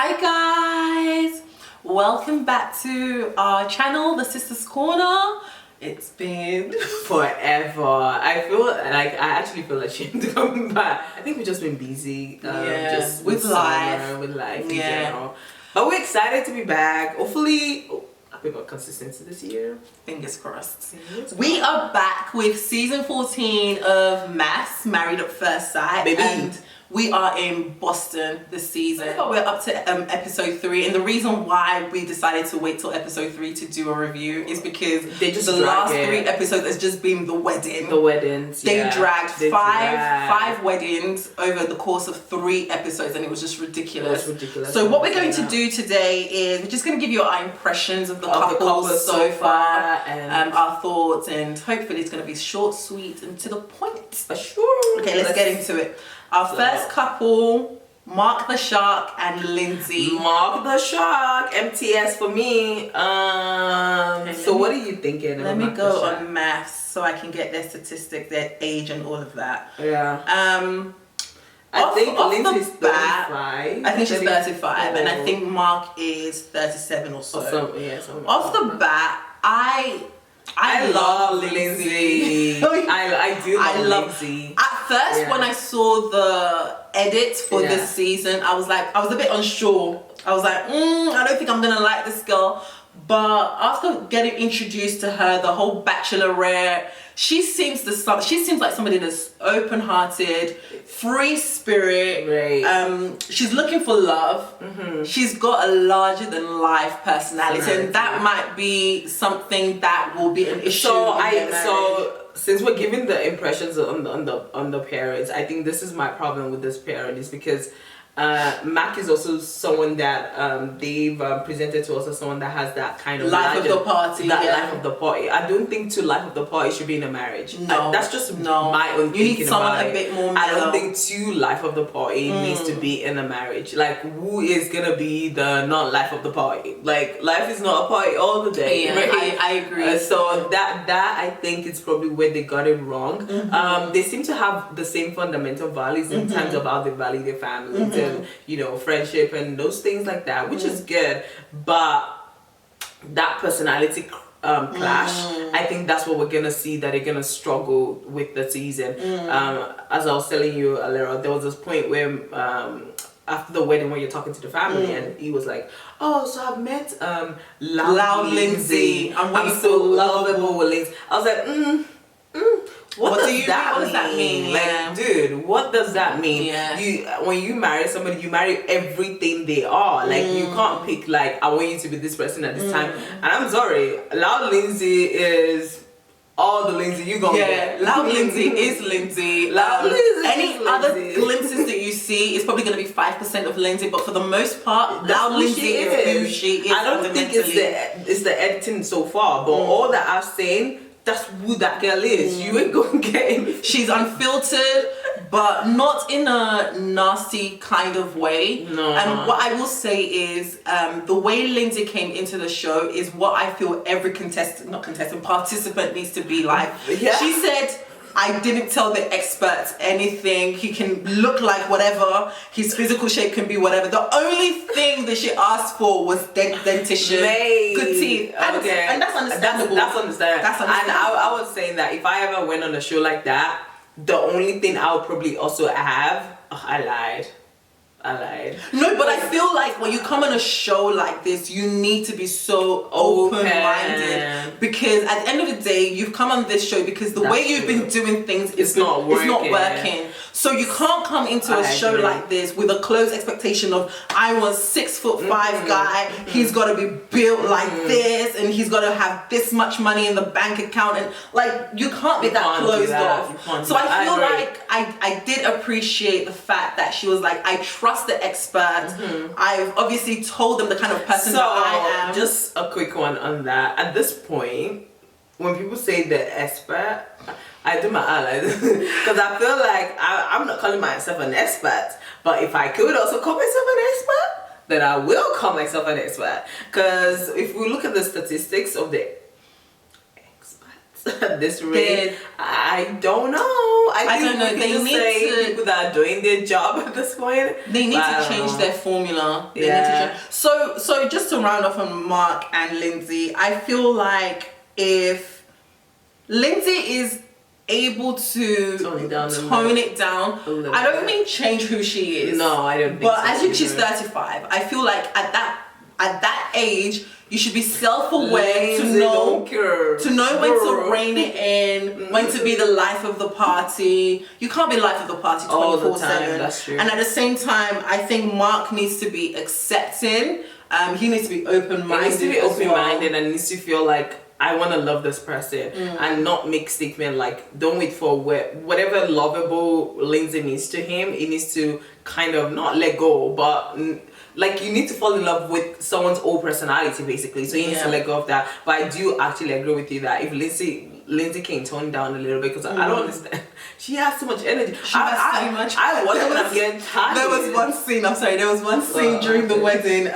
Hi guys, welcome back to our channel, The Sisters Corner. It's been forever. I actually feel ashamed to come back. I think we've just been busy, just with life in general. But we're excited to be back. Hopefully, a bit more consistency this year. Fingers crossed. We are back with season 14 of MAFS, Married at First Sight, baby. And we are in Boston this season. We're up to episode 3, and the reason why we decided to wait till episode 3 to do a review is because the last 3 episodes has just been the wedding. The weddings. They dragged five weddings over the course of 3 episodes, and it was just ridiculous. So what we're going to do today is we're just going to give you our impressions of the couple so far, and our thoughts, and hopefully it's going to be short, sweet, and to the point. Sure. Okay, let's get into it. Our first couple, Mark the Shark and Lindsay. Mark the Shark, MTS for me. So what are you thinking? Let me go on MAFS so I can get their statistics, their age, and all of that. Yeah. I think Lindsay's 35. I think she's 35, and I think Mark is 37 or so. Off the bat, I love Lindsay. I love Lindsay. At first, when I saw the edit for this season, I was a bit unsure. I was like, I don't think I'm gonna like this girl. But after getting introduced to her, the whole bachelorette, she seems like somebody that's open-hearted, free spirit. Right. She's looking for love. She's got a larger-than-life personality, and that might be something that will be an issue. So since we're giving the impressions on the parents, I think this is my problem with this parent is because Mac is also someone that they've presented to us as someone that has that kind of life of the party. Life of the party. I don't think life of the party should be in a marriage. No, that's just my own thinking. You need someone a bit more mellow. I don't think life of the party needs to be in a marriage. Like, who is gonna be the not life of the party? Like, life is not a party all the day. Yeah, right? I agree. So that I think is probably where they got it wrong. They seem to have the same fundamental values in terms of how they value their families. And, friendship and those things like that, which is good, but that personality clash, I think that's what we're gonna see, that they're gonna struggle with the season. As I was telling you earlier, there was this point where after the wedding, when you're talking to the family, and he was like, "Oh, so I've met Loud Lindsay. I'm so lovable with Lindsay." I was like, What does that mean? Like, dude, what does that mean? Yeah. When you marry somebody, you marry everything they are. Like, you can't pick, like, I want you to be this person at this time. And I'm sorry, Loud Lindsay is all the Lindsay you gonna get. Loud Lindsay is Lindsay. Any other glimpses that you see is probably gonna be 5% of Lindsay, but for the most part, Loud Lindsay is who she is. I don't think it's the editing so far, but all that I've seen, that's who that girl is. You ain't gonna get it. She's unfiltered, but not in a nasty kind of way. No. And what I will say is, the way Lindsay came into the show is what I feel every participant needs to be like. Yeah. She said, I didn't tell the experts anything. He can look like whatever. His physical shape can be whatever. The only thing that she asked for was dentition, good teeth. And that's understandable. That's understandable. And I was saying that if I ever went on a show like that, the only thing I would probably also have, I lied. No, but I feel like when you come on a show like this, you need to be so open-minded, because at the end of the day, you've come on this show because the way you've been doing things is not working. So you can't come into a show like this with a closed expectation of, I was 6'5" guy, he's got to be built like this, and he's got to have this much money in the bank account, and like, you can't be that closed off. So I feel like I did appreciate the fact that she was like, I trust the experts. I've obviously told them the kind of person that I am. Just a quick one on that. At this point, when people say the expert, I do my eyes because I feel like I'm not calling myself an expert, but if I could also call myself an expert, then I will call myself an expert. Because if we look at the statistics of the experts at this rate, I don't know. I don't know. They need to people that are doing their job at this point. They need to change their formula. They need to change. So just to round off on Mark and Lindsay, I feel like if Lindsay is able to tone it down, I don't mean change who she is. No, I don't think but as she's 35, I feel like at that age, you should be self-aware to know when to rein it in, when to be the life of the party. You can't be life of the party 24/7. That's true. And at the same time, I think Mark needs to be accepting. He needs to be open-minded. He needs to be open-minded and needs to feel like, I want to love this person and not make statement like, don't wait for whatever lovable Lindsay means to him. He needs to kind of not let go, but like you need to fall in love with someone's old personality basically. So he needs to let go of that. But I do actually agree with you that if Lindsay can tone down a little bit, because I don't understand. She has too much energy. I wonder when I'm getting tired. There was one scene during the wedding.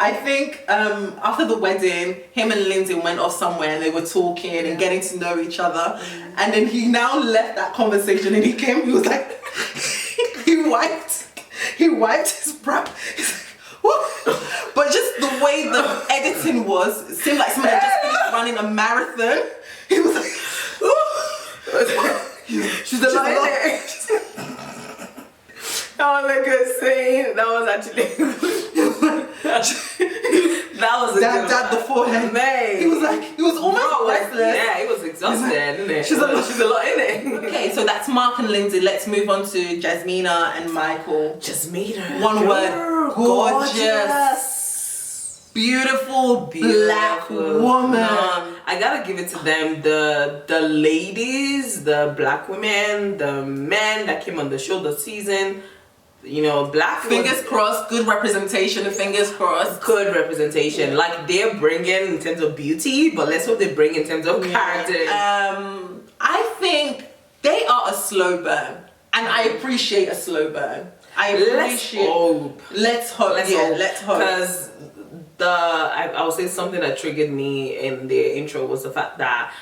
I think after the wedding, him and Lindsay went off somewhere and they were talking and getting to know each other. And then he now left that conversation and he came, he was like, he wiped his brow. He's like, woo. But just the way the editing was, it seemed like somebody had just finished running a marathon. He was like, woo. She's a lot. That was a good scene. That was actually that was a dab the forehead. Man. He was almost restless. Yeah, he was exhausted, isn't it? She's a lot in it. Okay, so that's Mark and Lindsay. Let's move on to Jasmina and Michael. Jasmina. One word. Gorgeous. Beautiful black woman. No, I gotta give it to them. The ladies, the black women, the men that came on the show this season. You know, black fingers crossed, good representation. Fingers crossed, good representation. Like they're bringing in terms of beauty, but let's hope they bring in terms of character. I think they are a slow burn, and I appreciate a slow burn. Let's hope. Because I would say something that triggered me in the intro was the fact that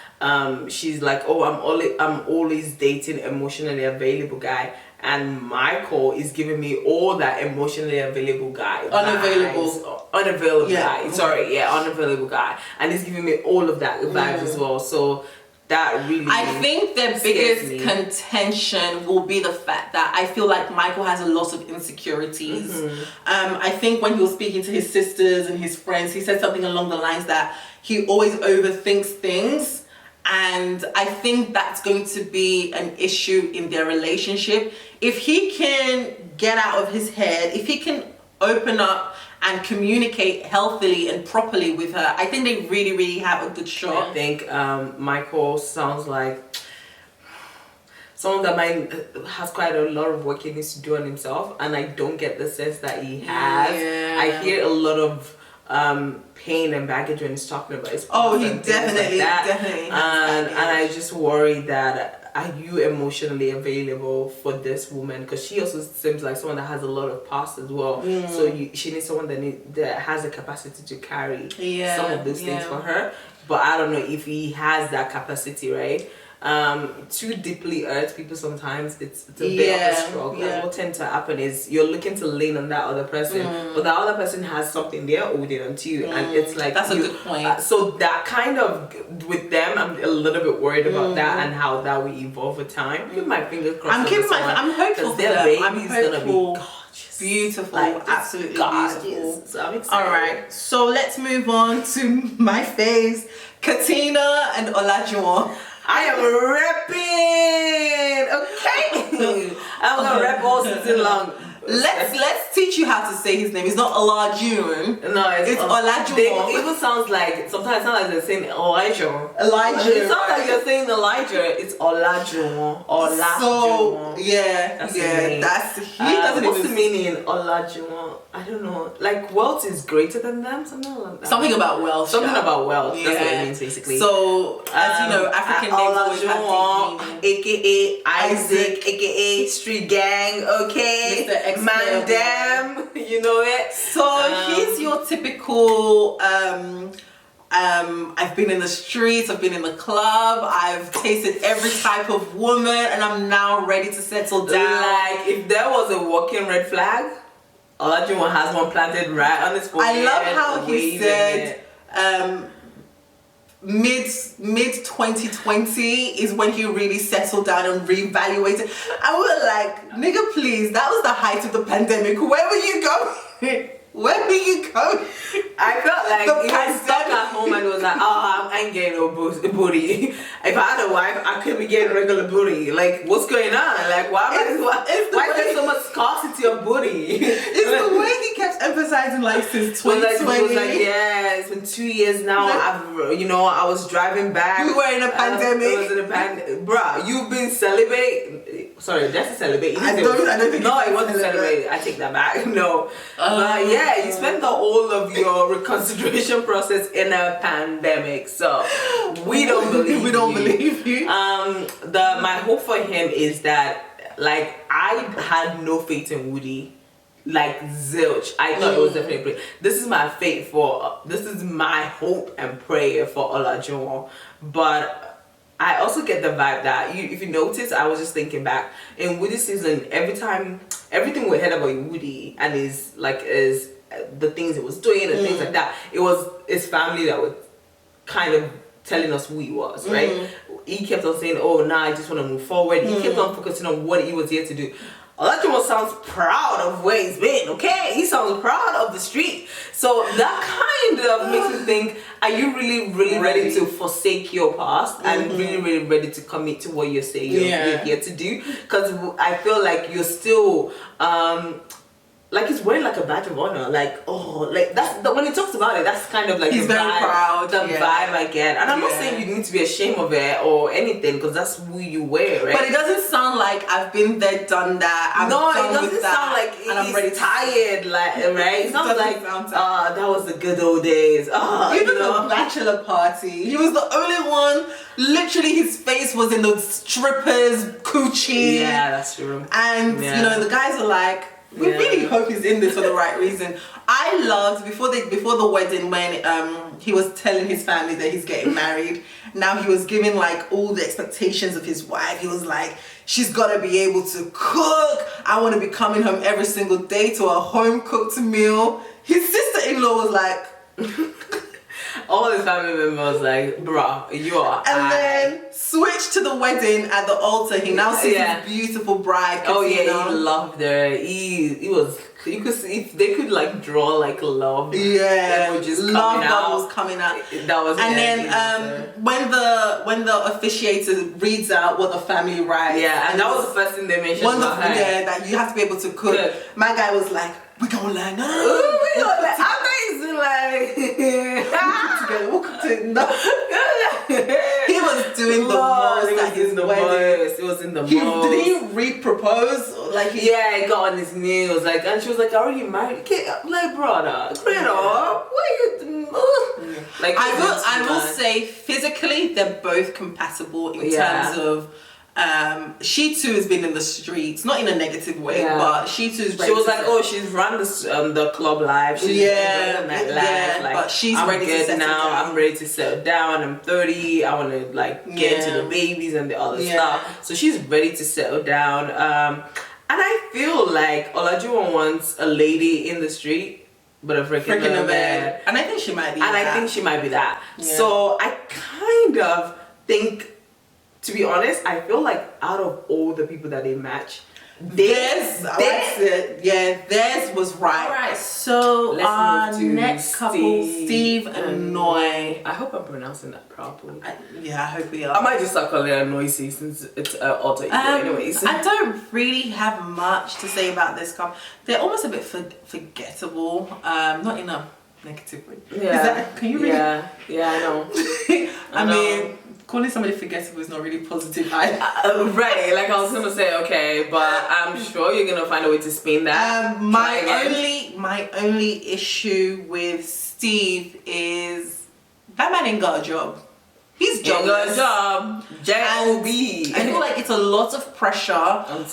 she's like, oh, I'm always dating emotionally available guy. And Michael is giving me all that emotionally available guy. Unavailable guy. Sorry, unavailable guy. And he's giving me all of that vibes as well. So that really I think the biggest contention will be the fact that I feel like Michael has a lot of insecurities. I think when he was speaking to his sisters and his friends, he said something along the lines that he always overthinks things. And I think that's going to be an issue in their relationship. If he can get out of his head, if he can open up and communicate healthily and properly with her, I think they really, really have a good shot. I think Michael sounds like someone that has quite a lot of work he needs to do on himself. And I don't get the sense that he has. Yeah. I hear a lot of pain and baggage when he's talking about his past. He definitely and I just worry that are you emotionally available for this woman, because she also seems like someone that has a lot of past as well. So she needs someone that has the capacity to carry some of those things for her. But I don't know if he has that capacity, right? Too deeply hurt people sometimes it's a bit of a struggle. And what tends to happen is you're looking to lean on that other person, but the other person has something they're holding on to you, and it's like that's a good point. So that kind of with them, I'm a little bit worried about that and how that will evolve with time. Keep my fingers crossed. I'm hopeful for their them. baby's gonna be gorgeous. Beautiful, absolutely gorgeous. beautiful. So I'm excited. All right, so let's move on to my faves, Katina and Olajuwon. I am repping, okay? I'm gonna rep all season long. Let's teach you how to say his name. It's not Olajuwon. No, it's Olajuwon. It even sounds like, sometimes it sounds like they're saying Elijah. It sounds like you're saying Elijah. It's Olajuwon. So that's he doesn't what's even the meaning Olajuwon? I don't know. Like wealth is greater than them. Something about wealth. About wealth. Yeah. That's what it means basically. So as you know, African names always have aka Isaac, aka Street Gang. Okay. Mr. Mandem, you know it. So he's your typical I've been in the streets, I've been in the club, I've tasted every type of woman, and I'm now ready to settle down. Like, if there was a walking red flag, Olajuwon has one planted right on his forehead. I love how he said mid 2020 is when he really settled down and reevaluated. And we were like, nigga, please, that was the height of the pandemic. Where were you going? Where were you going? I felt like he was stuck at home and was like, oh, I ain't getting no booty. If I had a wife, I could be getting regular booty. Like, what's going on? Like, why is there so much scarcity of booty? It's the way he kept emphasizing, like, since 2020. It was like, yeah, it's been 2 years now. I was driving back. We were in a pandemic. It was in a pandemic. Bruh, you've been celibate. Sorry, that's a celibate. I don't think no, it wasn't celibate. I take that back. No. But yeah, you spent the whole of your reconsideration process in a pandemic. So we don't believe we don't believe you. My hope for him is that, like, I had no faith in Woody. Like, zilch. I thought it was definitely this is my hope and prayer for Olajuwon. But I also get the vibe that if you notice, I was just thinking back in Woody's season, everything we heard about Woody and his the things he was doing and things like that, it was his family that was kind of telling us who he was, right? He kept on saying, oh, nah, I just want to move forward. He kept on focusing on what he was here to do. Olajuwon sounds proud of where he's been, okay? He sounds proud of the street. So that kind of makes me think, are you really, really ready to forsake your past and really, really ready to commit to what you're saying you're here to do? Because I feel like you're still... like it's wearing like a badge of honor, like that's when he talks about it, that's kind of like he's very proud, the vibe I get. And I'm not saying you need to be ashamed of it or anything, because that's who you wear, right? But it doesn't sound like I've been there, done that. It doesn't sound like and I'm really tired, like, right? It sounds like that was the good old days. Even the bachelor party, he was the only one. Literally, his face was in the strippers' coochie. Yeah, that's true. And the guys are like, we really hope he's in this for the right reason. I loved before the wedding when he was telling his family that he's getting married. Now he was giving like all the expectations of his wife. He was like, she's got to be able to cook. I want to be coming home every single day to a home cooked meal. His sister-in-law was like... all his family members like, bruh, you are. And then switch to the wedding at the altar. He now sees his beautiful bride. He loved her. He was. You could see if they could like draw like love. Yeah, love bubbles coming out. That was. And then when the officiator reads out what the family writes. Yeah, and that was the first thing they mentioned. Wonderful. Yeah, that you have to be able to cook. Good. My guy was like, we gonna learn. We gonna learn. Amazing, like we'll cook together. No. He was doing the most at his wedding. It was in the most. Did he re-propose? Like he got on his knees, like, and she was like, "Are you married? Like, brother, get up. What you doing?" Like, I will say, physically, they're both compatible in terms of. She too has been in the streets, not in a negative way, but she too is ready. She was like, oh, she's run the club life. She's the nightlife. Like, but she's ready to settle down. I'm ready to settle down. I'm 30. I want to like get into the babies and the other stuff. So she's ready to settle down. And I feel like Olajuwon wants a lady in the street, but a freaking man. And I think she might be. And I think she might be that. Yeah. So I kind of think. To be honest, I feel like out of all the people that they match, theirs was right. All right, so let's move to next couple, Steve and Noi. I hope I'm pronouncing that properly. I hope we are. I might just start calling her Noisy since it's alter ego anyways. I don't really have much to say about this couple. They're almost a bit forgettable, not in a negative way. Yeah. Can you really? Yeah, I know. I mean, calling somebody forgettable is not really positive either. Right, like I was gonna say, okay, but I'm sure you're gonna find a way to spin that. My only issue with Steve is that man ain't got a job. He's jobless. Got a job. J-O-B. I feel like it's a lot of pressure. On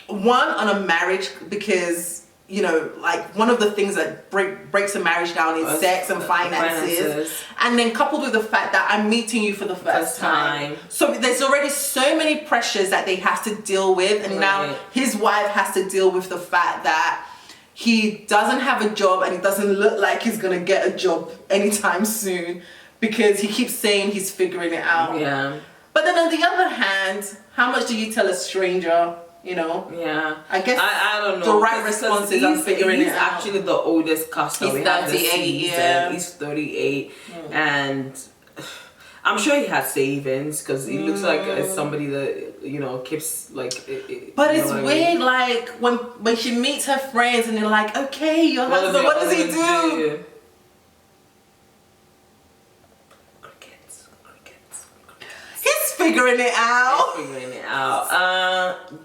one, on a marriage, because you know, like one of the things that breaks a marriage down is sex and finances. And then coupled with the fact that I'm meeting you for the first time. So there's already so many pressures that they have to deal with. And now his wife has to deal with the fact that he doesn't have a job and it doesn't look like he's going to get a job anytime soon because he keeps saying he's figuring it out. Yeah. But then on the other hand, how much do you tell a stranger? You know, I guess I don't know. The right response is I'm figuring it out. He's actually the oldest cast. He's 38. Yeah, he's 38, and I'm sure he has savings because he looks like somebody that, you know, keeps like. But it's weird, like when she meets her friends and they're like, "Okay, your husband, what does he do?" Figuring it out.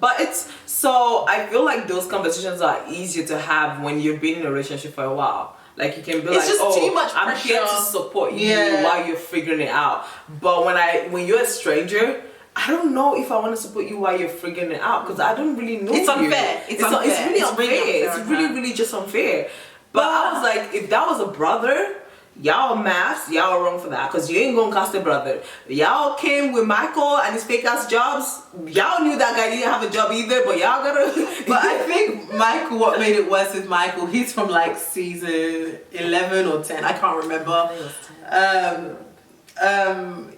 But it's so I feel like those conversations are easier to have when you've been in a relationship for a while. Like you can be like, just too much I'm here to support you while you're figuring it out. But when you're a stranger, I don't know if I want to support you while you're figuring it out because I don't really know. It's unfair. It's really unfair. It's really just unfair. But I was like, if that was a brother. Y'all MAFS, y'all wrong for that because you ain't gonna cast a brother. Y'all came with Michael and his fake ass jobs. Y'all knew that guy didn't have a job either, but y'all gotta. But I think Michael, what made it worse with Michael, he's from like season 11 or 10, I can't remember.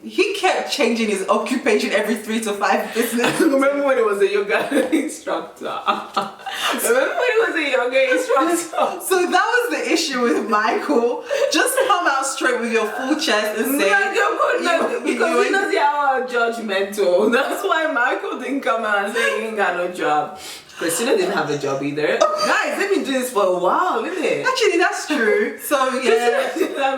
He kept changing his occupation every 3 to 5 business. Remember when it was a yoga instructor? Remember when it was a yoga instructor? So that was the issue with Michael. Just come out straight with your full chest and say, because he knows y'all are judgmental. That's why Michael didn't come out and say he ain't got no job. Christina didn't have a job either. Guys, they've been doing this for a while, isn't it? Actually, that's true. So yeah,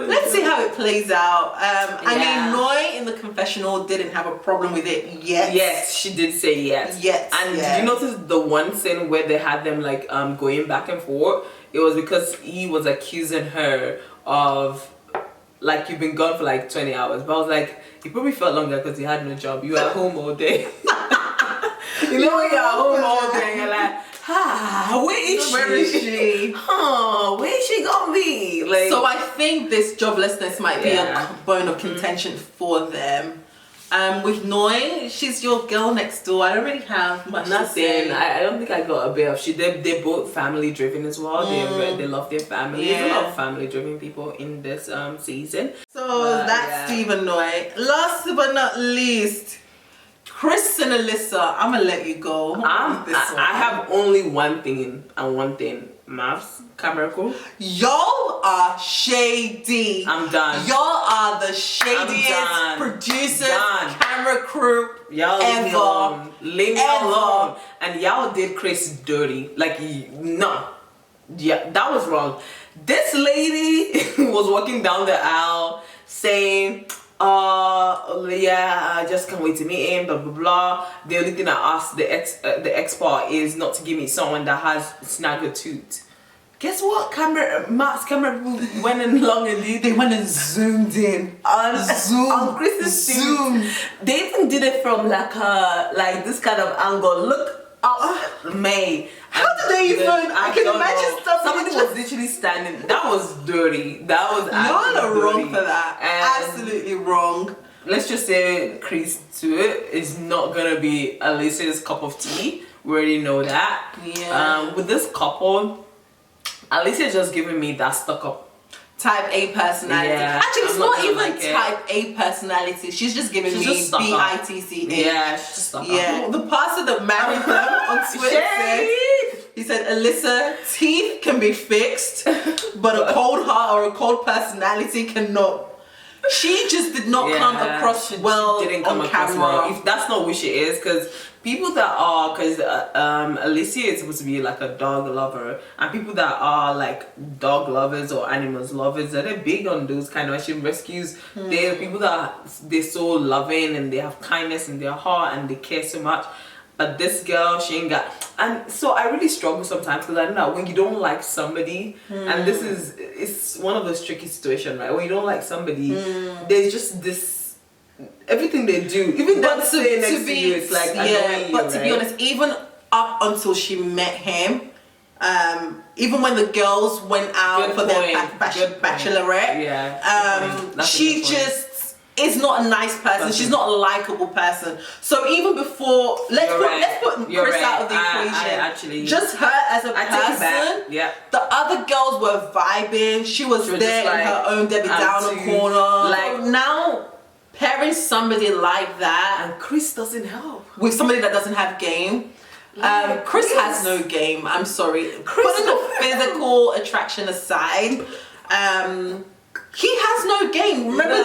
let's see how it plays out. I mean, Noi in the confessional didn't have a problem with it yet. Yes, she did say yes. Yes. And did you notice the one scene where they had them like going back and forth? It was because he was accusing her of like you've been gone for like 20 hours. But I was like, he probably felt longer because he had no job. You were at home all day. You know when you're at home all day, you're like, where is she? Huh, where is she gonna be? Like, so I think this joblessness might be a bone of contention for them. With Noi, she's your girl next door. I don't really have much to say. I don't think I got a bit of. They're both family driven as well. They love their family. There's a lot of family driven people in this season. So that's Steve and Noi. Last but not least, Chris and Alyssa, I'm gonna let you go. I have only one thing and one thing. MAFS, camera crew. Y'all are shady. I'm done. Y'all are the shadiest producers, camera crew y'all ever. Leave me alone. And y'all did Chris dirty. Like, no. Yeah, that was wrong. This lady was walking down the aisle saying, I just can't wait to meet him, blah blah blah. The only thing I asked the ex part is not to give me someone that has snagger tooth. Guess what? Matt's camera went along and they went and zoomed in on Chris's zoom. They even did it from like this kind of angle. Look up, May. How did they even? I can imagine somebody was literally standing. That was dirty. That was y'all are wrong for that. And absolutely wrong. Let's just say Chris to it is not gonna be Alyssa's cup of tea. We already know that. Yeah. With this couple, Alyssa just giving me that stuck up type A personality. Yeah, actually, it's not even type A personality. She's just giving me BITC. Yeah, she's just stuck up. The pastor that married them on Twitter said, Alyssa, teeth can be fixed, but a cold heart or a cold personality cannot. She just did not come across well on camera. If that's not who she is, because people that are, Alyssa is supposed to be like a dog lover, and people that are like dog lovers or animals lovers, they're big on those kind of. She rescues. They're people that they're so loving and they have kindness in their heart and they care so much. But this girl, she ain't got. And so I really struggle sometimes because I don't know when you don't like somebody, and it's one of those tricky situations, right? When you don't like somebody, there's just this. Everything they do, even that sitting next to you, it's like annoying you, but to be honest, even up until she met him, even when the girls went out for their bachelorette, she just is not a nice person. She's not a likable person. So even before, let's put Chris out of the equation. Just her as a person. The other girls were vibing. She was there in her own Debbie Downer corner. Like now, pairing somebody like that, and Chris doesn't help with somebody that doesn't have game. Chris has no game. I'm sorry. Putting the physical attraction aside, he has no game. Remember,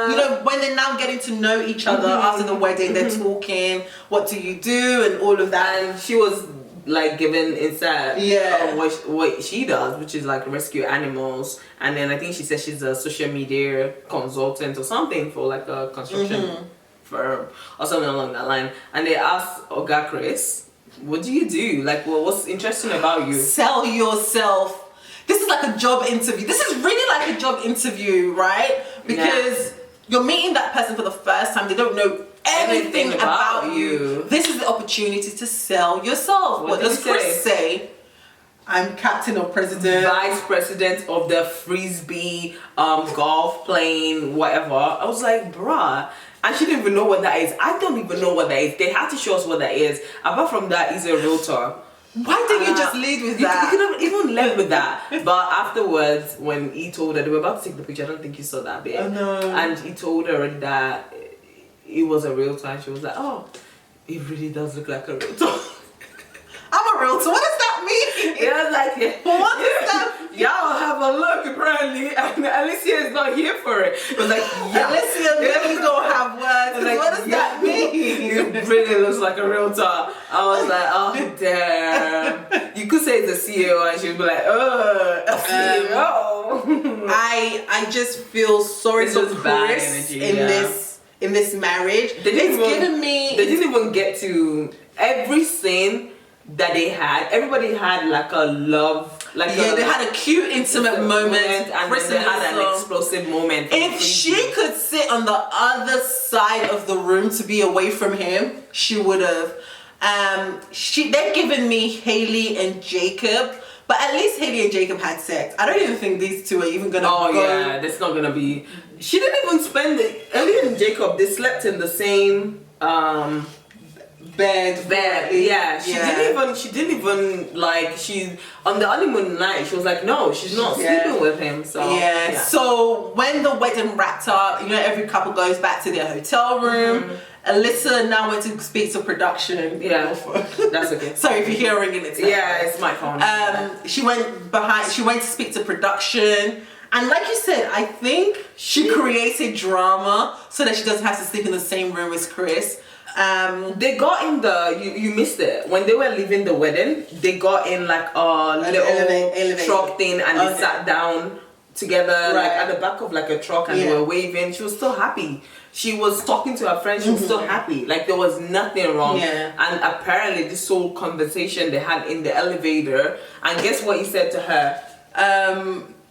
you know, when they're now getting to know each other after the wedding, they're talking, what do you do, and all of that. And she was like given insight of what she does, which is like rescue animals. And then I think she said she's a social media consultant or something for like a construction firm or something along that line. And they asked Oga Chris, what do you do? Like, well, what's interesting about you? Sell yourself. This is like a job interview. This is really like a job interview, right? Because you're meeting that person for the first time. They don't know anything about you. This is the opportunity to sell yourself. What does Chris say? I'm captain or president. Vice president of the Frisbee golf playing, whatever. I was like, bruh. And she didn't even know what that is. I don't even know what that is. They had to show us what that is. Apart from that, he's a realtor. Why didn't you just lead with that? You could have even led with that. But afterwards, when he told her, they were about to take the picture, I don't think you saw that bit. Oh, no. And he told her already that he was a realtor. And she was like, oh, he really does look like a realtor. I'm a realtor. What does that mean? Yeah, I was like, what does that mean? Y'all have a look, apparently. And Alyssa is not here for it. It was like, Alyssa really don't have words. Like, what does that mean? It really looks like a realtor. I was like, oh, damn. You could say it's a CEO and she'd be like, oh, a CEO. I just feel sorry for Chris in this marriage. They didn't even get to every scene that they had. Everybody had like a love, they had a cute intimate moment, and Chris they had an explosive moment. If she could sit on the other side of the room to be away from him, she would have. They're giving me Hailey and Jacob, but at least Hailey and Jacob had sex. I don't even think these two are even gonna go. Yeah, that's not gonna be. She didn't even spend it. Hailey and Jacob, they slept in the same bed. Yeah, she didn't even like, she on the honeymoon night she was like, no, she's not sleeping with him. So so when the wedding wrapped up, you know, every couple goes back to their hotel room. Alyssa now went to speak to production. That's okay. Sorry if you hear ringing, it's it's my phone. She went to speak to production. And like you said, I think she created drama so that she doesn't have to sleep in the same room as Chris. They got in you missed it when they were leaving the wedding. They got in like a little truck thing and they sat down together like at the back of like a truck and they were waving. She was still happy. She was talking to her friend. She was still happy. Like there was nothing wrong. And apparently this whole conversation they had in the elevator. And guess what he said to her?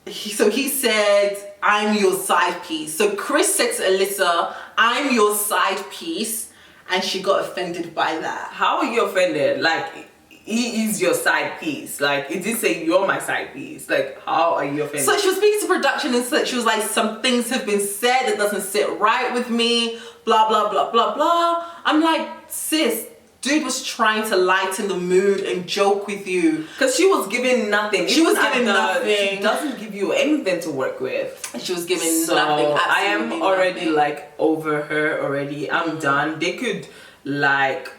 He said, I'm your side piece. So Chris said to Alyssa, I'm your side piece. And she got offended by that. How are you offended? Like, he is your side piece. Like, it did say you're my side piece. Like, how are you offended? So she was speaking to production and she was like, some things have been said that doesn't sit right with me. Blah, blah, blah, blah, blah. I'm like, sis, dude was trying to lighten the mood and joke with you. Because she was giving nothing. She was giving nothing. She doesn't give you anything to work with. She was giving nothing. I am already like over her already. I'm done. They could like,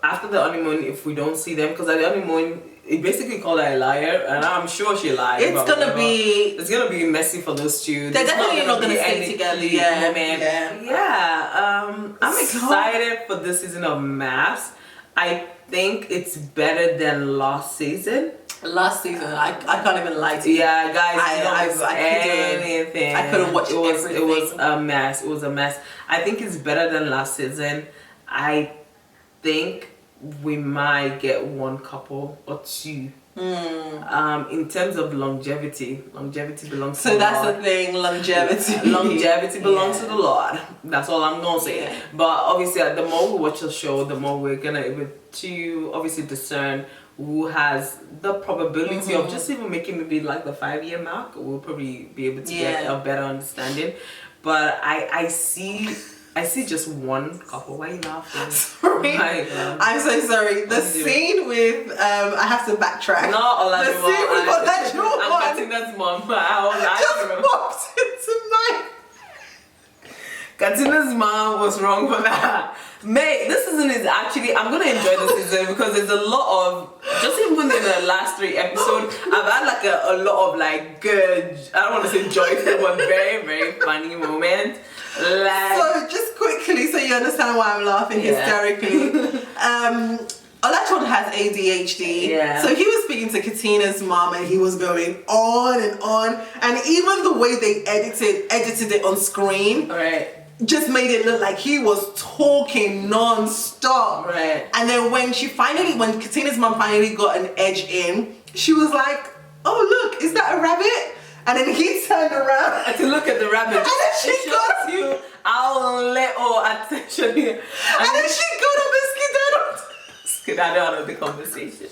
after the honeymoon, if we don't see them, because at the honeymoon, it basically called her a liar, and I'm sure she lied. It's gonna be messy for those two. They're definitely not gonna stay together. I'm excited for this season of MAFS. I think it's better than last season. Last season, I can't even lie to you. Yeah, guys, I couldn't watch everything. It was a mess. It was a mess. I think it's better than last season. I think we might get one couple or two. In terms of longevity belongs to the Lord. So that's the thing, longevity belongs to the Lord. That's all I'm gonna say. But obviously, the more we watch the show, the more we're gonna able to obviously discern who has the probability of just even making maybe like the 5-year mark, will probably be able to get a better understanding. But I see just one couple. Why are you laughing? Sorry. I'm so sorry. The scene with I have to backtrack. No, Olajuwon. The scene with Olajuwon. I'm Katina's mom. Just popped into my. Katina's mom was wrong for that. Mate, this season is actually, I'm gonna enjoy this season because there's a lot of, just even in the last 3 episodes, I've had like a lot of like good, I don't want to say joyful, but very, very funny moments. Like, so just quickly, so you understand why I'm laughing hysterically. Olajuwon has ADHD, so he was speaking to Katina's mom and he was going on, and even the way they edited it on screen, just made it look like he was talking non-stop. And then when Katina's mom finally got an edge in, she was like, "Oh look, is that a rabbit?" And then he turned around to look at the rabbit. And then she got you our little attention here. And then she got up and skedaddled out of the conversation.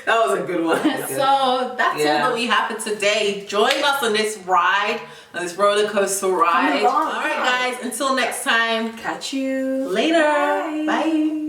That was a good one. So that's all that we have for today. Join us on this ride, on this roller coaster ride. All right, guys. Until next time. Catch you later. Bye.